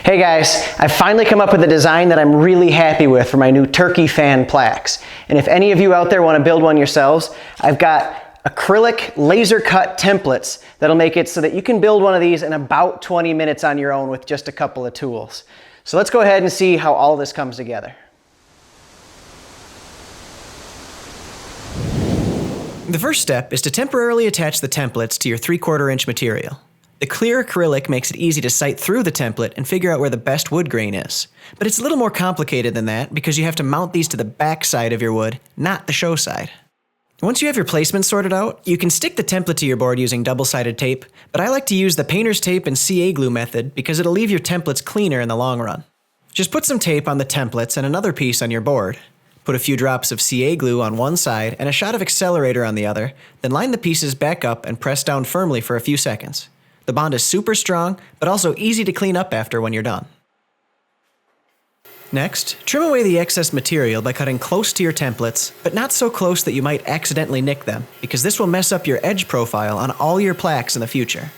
Hey guys, I've finally come up with a design that I'm really happy with for my new turkey fan plaques. And if any of you out there want to build one yourselves, I've got acrylic laser cut templates that'll make it so that you can build one of these in about 20 minutes on your own with just a couple of tools. So let's go ahead and see how all this comes together. The first step is to temporarily attach the templates to your 3/4 inch material. The clear acrylic makes it easy to sight through the template and figure out where the best wood grain is. But it's a little more complicated than that because you have to mount these to the back side of your wood, not the show side. Once you have your placement sorted out, you can stick the template to your board using double-sided tape, but I like to use the painter's tape and CA glue method because it'll leave your templates cleaner in the long run. Just put some tape on the templates and another piece on your board. Put a few drops of CA glue on one side and a shot of accelerator on the other, then line the pieces back up and press down firmly for a few seconds. The bond is super strong, but also easy to clean up after when you're done. Next, trim away the excess material by cutting close to your templates, but not so close that you might accidentally nick them, because this will mess up your edge profile on all your plaques in the future.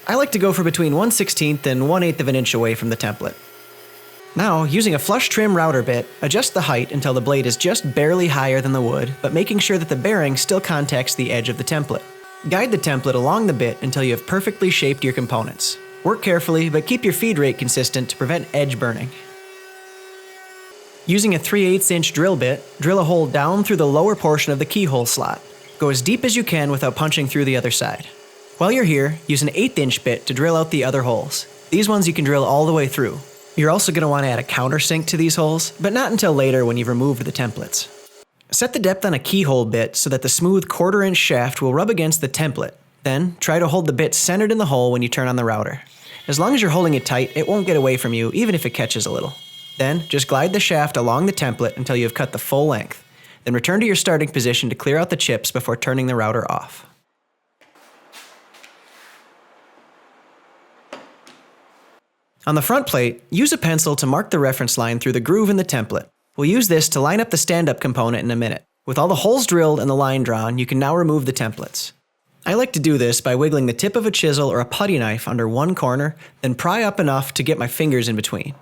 I like to go for between 1/16 and 1/8 of an inch away from the template. Now, using a flush trim router bit, adjust the height until the blade is just barely higher than the wood, but making sure that the bearing still contacts the edge of the template. Guide the template along the bit until you have perfectly shaped your components. Work carefully, but keep your feed rate consistent to prevent edge burning. Using a 3/8 inch drill bit, drill a hole down through the lower portion of the keyhole slot. Go as deep as you can without punching through the other side. While you're here, use an 1/8 inch bit to drill out the other holes. These ones you can drill all the way through. You're also going to want to add a countersink to these holes, but not until later when you've removed the templates. Set the depth on a keyhole bit so that the smooth 1/4 inch shaft will rub against the template. Then, try to hold the bit centered in the hole when you turn on the router. As long as you're holding it tight, it won't get away from you, even if it catches a little. Then, just glide the shaft along the template until you have cut the full length. Then return to your starting position to clear out the chips before turning the router off. On the front plate, use a pencil to mark the reference line through the groove in the template. We'll use this to line up the stand-up component in a minute. With all the holes drilled and the line drawn, you can now remove the templates. I like to do this by wiggling the tip of a chisel or a putty knife under one corner, then pry up enough to get my fingers in between.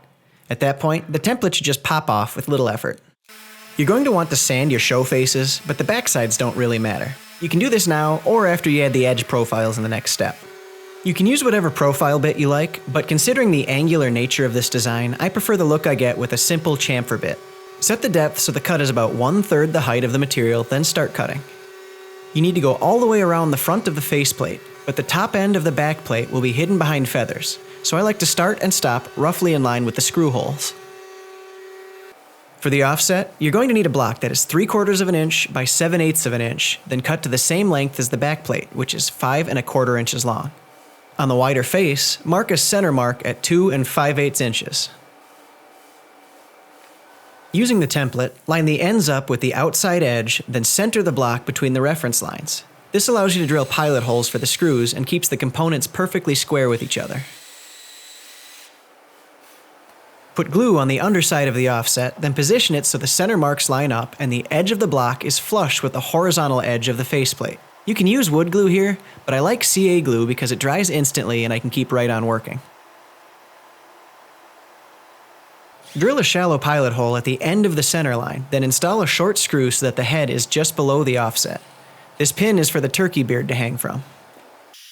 At that point, the template should just pop off with little effort. You're going to want to sand your show faces, but the backsides don't really matter. You can do this now or after you add the edge profiles in the next step. You can use whatever profile bit you like, but considering the angular nature of this design, I prefer the look I get with a simple chamfer bit. Set the depth so the cut is about 1/3 the height of the material, then start cutting. You need to go all the way around the front of the faceplate, but the top end of the back plate will be hidden behind feathers, so I like to start and stop roughly in line with the screw holes. For the offset, you're going to need a block that is 3/4 of an inch by 7/8 of an inch, then cut to the same length as the back plate, which is 5 1/4 inches long. On the wider face, mark a center mark at 2 5/8 inches. Using the template, line the ends up with the outside edge, then center the block between the reference lines. This allows you to drill pilot holes for the screws and keeps the components perfectly square with each other. Put glue on the underside of the offset, then position it so the center marks line up and the edge of the block is flush with the horizontal edge of the faceplate. You can use wood glue here, but I like CA glue because it dries instantly and I can keep right on working. Drill a shallow pilot hole at the end of the center line, then install a short screw so that the head is just below the offset. This pin is for the turkey beard to hang from.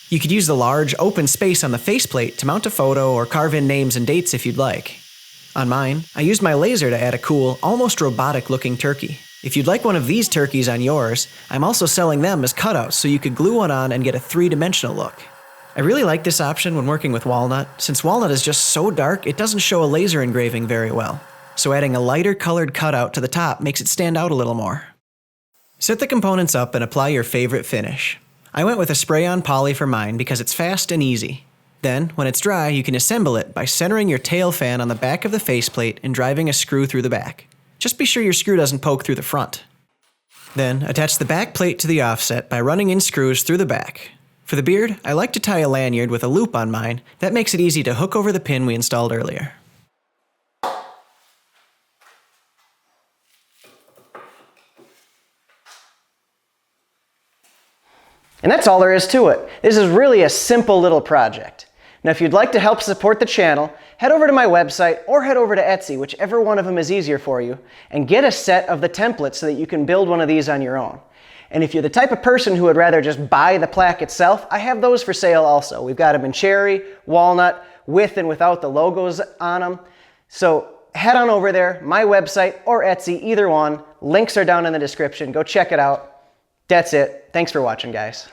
You could use the large open space on the faceplate to mount a photo or carve in names and dates if you'd like. On mine, I used my laser to add a cool, almost robotic-looking turkey. If you'd like one of these turkeys on yours, I'm also selling them as cutouts so you could glue one on and get a 3-dimensional look. I really like this option when working with walnut, since walnut is just so dark it doesn't show a laser engraving very well. So adding a lighter colored cutout to the top makes it stand out a little more. Set the components up and apply your favorite finish. I went with a spray-on poly for mine because it's fast and easy. Then, when it's dry, you can assemble it by centering your tail fan on the back of the faceplate and driving a screw through the back. Just be sure your screw doesn't poke through the front. Then, attach the back plate to the offset by running in screws through the back. For the beard, I like to tie a lanyard with a loop on mine. That makes it easy to hook over the pin we installed earlier. And that's all there is to it. This is really a simple little project. Now, if you'd like to help support the channel, head over to my website or head over to Etsy, whichever one of them is easier for you, and get a set of the templates so that you can build one of these on your own. And if you're the type of person who would rather just buy the plaque itself, I have those for sale also. We've got them in cherry, walnut, with and without the logos on them. So head on over there, my website or Etsy, either one. Links are down in the description. Go check it out. That's it. Thanks for watching, guys.